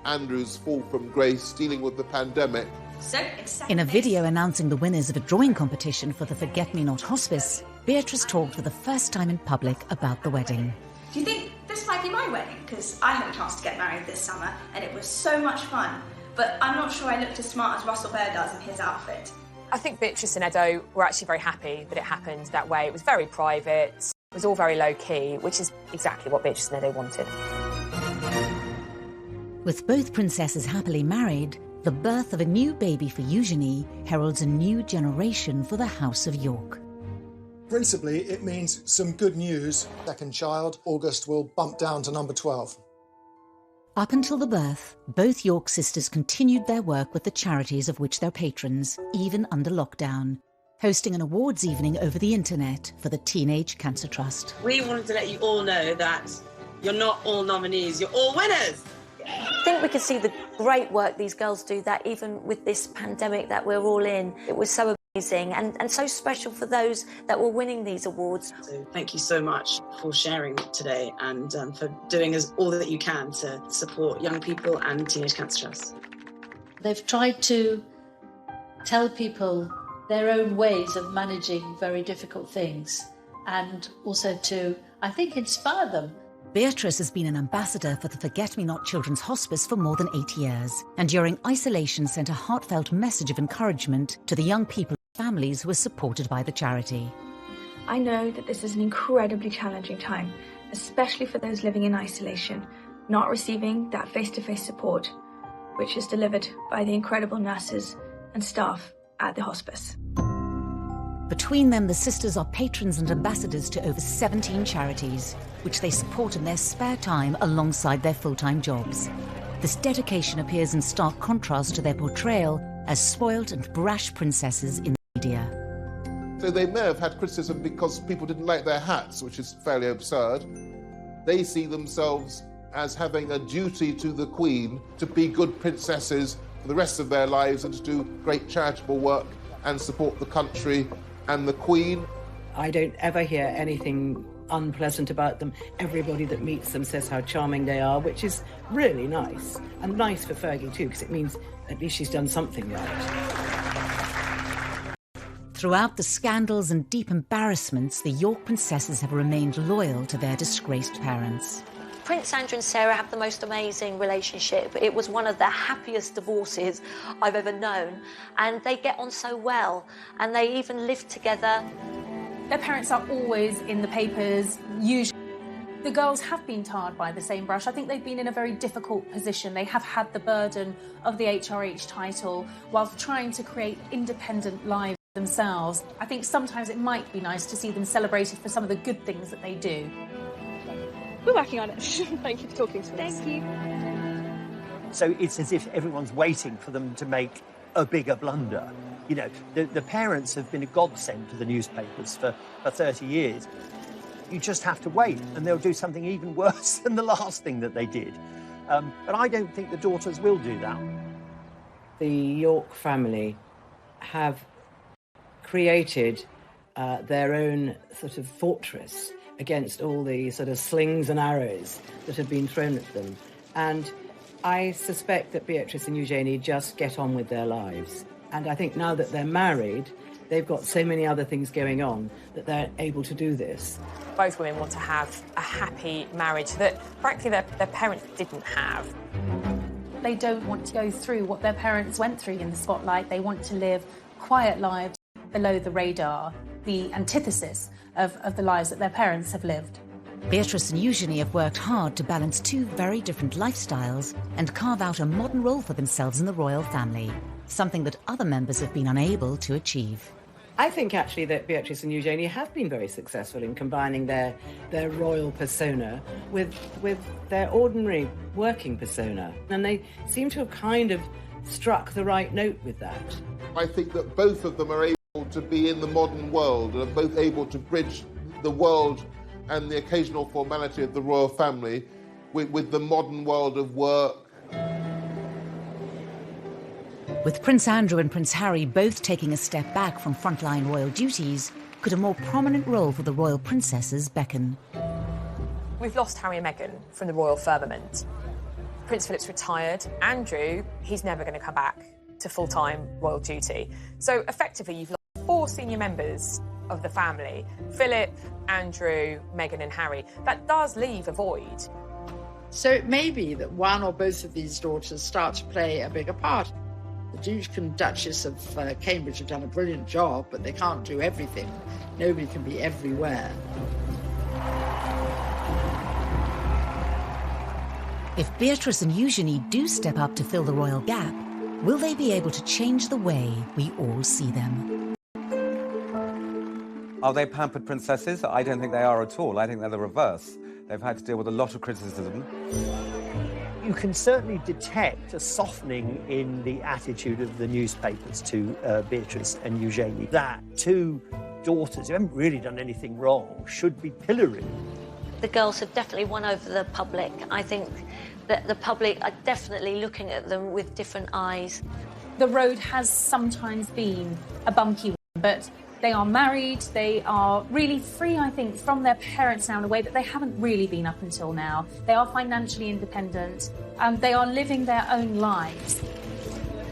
Andrew's fall from grace, dealing with the pandemic. In a video announcing the winners of a drawing competition for the Forget Me Not Hospice, Beatrice talked for the first time in public about the wedding. Do you think this might be my wedding? Because I had a chance to get married this summer and it was so much fun. But I'm not sure I looked as smart as Russell Bear does in his outfit. I think Beatrice and Edo were actually very happy that it happened that way. It was very private, it was all very low-key, which is exactly what Beatrice and Edo wanted. With both princesses happily married, the birth of a new baby for Eugenie heralds a new generation for the House of York. Principally, it means some good news. Second child, August, will bump down to number 12. Up until the birth, both York sisters continued their work with the charities of which they're patrons, even under lockdown, hosting an awards evening over the internet for the Teenage Cancer Trust. We wanted to let you all know that you're not all nominees, you're all winners. I think we could see the great work these girls do, that even with this pandemic that we're all in, it was so amazing and so special for those that were winning these awards. So thank you so much for sharing today and for doing all that you can to support young people and Teenage Cancer Trust. They've tried to tell people their own ways of managing very difficult things and also to, I think, inspire them. Beatrice has been an ambassador for the Forget-Me-Not Children's Hospice for more than 8 years, and during isolation sent a heartfelt message of encouragement to the young people and families who were supported by the charity. I know that this is an incredibly challenging time, especially for those living in isolation, not receiving that face-to-face support, which is delivered by the incredible nurses and staff at the hospice. Between them, the sisters are patrons and ambassadors to over 17 charities, which they support in their spare time alongside their full-time jobs. This dedication appears in stark contrast to their portrayal as spoilt and brash princesses in the media. So they may have had criticism because people didn't like their hats, which is fairly absurd. They see themselves as having a duty to the Queen to be good princesses for the rest of their lives and to do great charitable work and support the country and the Queen. I don't ever hear anything unpleasant about them. Everybody that meets them says how charming they are, which is really nice. And nice for Fergie too, because it means at least she's done something right. Throughout the scandals and deep embarrassments, the York princesses have remained loyal to their disgraced parents. Prince Andrew and Sarah have the most amazing relationship. It was one of the happiest divorces I've ever known. And they get on so well. And they even live together. Their parents are always in the papers, usually. The girls have been tarred by the same brush. I think they've been in a very difficult position. They have had the burden of the HRH title whilst trying to create independent lives themselves. I think sometimes it might be nice to see them celebrated for some of the good things that they do. We're working on it. Thank you for talking to us. Thank you. So it's as if everyone's waiting for them to make a bigger blunder. You know, the parents have been a godsend to the newspapers for 30 years. You just have to wait, and they'll do something even worse than the last thing that they did. But I don't think the daughters will do that. The York family have created their own sort of fortress against all the sort of slings and arrows that have been thrown at them. And I suspect that Beatrice and Eugenie just get on with their lives. And I think now that they're married, they've got so many other things going on that they're able to do this. Both women want to have a happy marriage that, frankly, their parents didn't have. They don't want to go through what their parents went through in the spotlight. They want to live quiet lives below the radar, the antithesis of the lives that their parents have lived. Beatrice and Eugenie have worked hard to balance two very different lifestyles and carve out a modern role for themselves in the royal family, something that other members have been unable to achieve. I think actually that Beatrice and Eugenie have been very successful in combining their royal persona with their ordinary working persona. And they seem to have kind of struck the right note with that. I think that both of them are able to be in the modern world and are both able to bridge the world and the occasional formality of the royal family with the modern world of work. With Prince Andrew and Prince Harry both taking a step back from frontline royal duties, could a more prominent role for the royal princesses beckon? We've lost Harry and Meghan from the royal firmament. Prince Philip's retired. Andrew, he's never going to come back to full-time royal duty. So effectively, you've lost 4 senior members of the family. Philip, Andrew, Meghan and Harry. That does leave a void. So it may be that one or both of these daughters start to play a bigger part. The Duke and Duchess of Cambridge have done a brilliant job, but they can't do everything. Nobody can be everywhere. If Beatrice and Eugenie do step up to fill the royal gap, will they be able to change the way we all see them? Are they pampered princesses? I don't think they are at all. I think they're the reverse. They've had to deal with a lot of criticism. You can certainly detect a softening in the attitude of the newspapers to Beatrice and Eugenie. That two daughters who haven't really done anything wrong should be pilloried. The girls have definitely won over the public. I think that the public are definitely looking at them with different eyes. The road has sometimes been a bumpy one, but they are married, they are really free, I think, from their parents now in a way that they haven't really been up until now. They are financially independent, and they are living their own lives.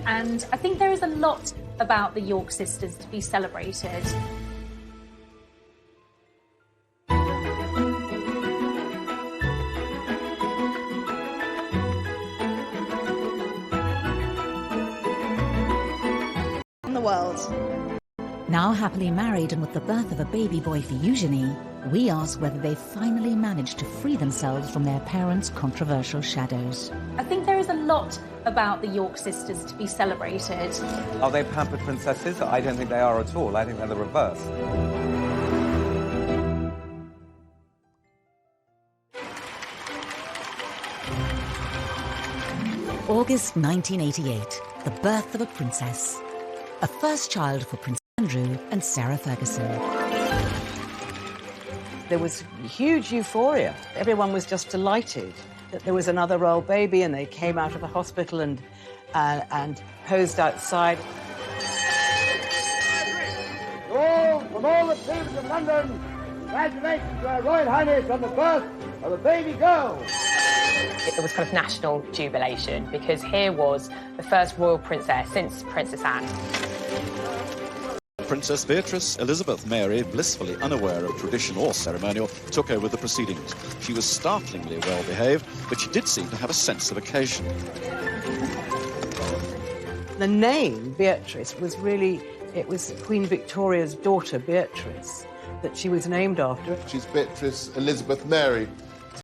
And I think there is a lot about the York sisters to be celebrated. The world. Now happily married and with the birth of a baby boy for Eugenie, we ask whether they've finally managed to free themselves from their parents' controversial shadows. I think there is a lot about the York sisters to be celebrated. Are they pampered princesses? I don't think they are at all. I think they're the reverse. August 1988, the birth of a princess. A first child for Prince Andrew and Sarah Ferguson. There was huge euphoria. Everyone was just delighted that there was another royal baby, and they came out of the hospital and posed outside. From all the people of London, congratulations to Her Royal Highness on the birth of a baby girl. It was kind of national jubilation because here was the first royal princess since Princess Anne. Princess Beatrice Elizabeth Mary, blissfully unaware of tradition or ceremonial, took over the proceedings. She was startlingly well behaved, but she did seem to have a sense of occasion. The name Beatrice was really, it was Queen Victoria's daughter, Beatrice, that she was named after. She's Beatrice Elizabeth Mary.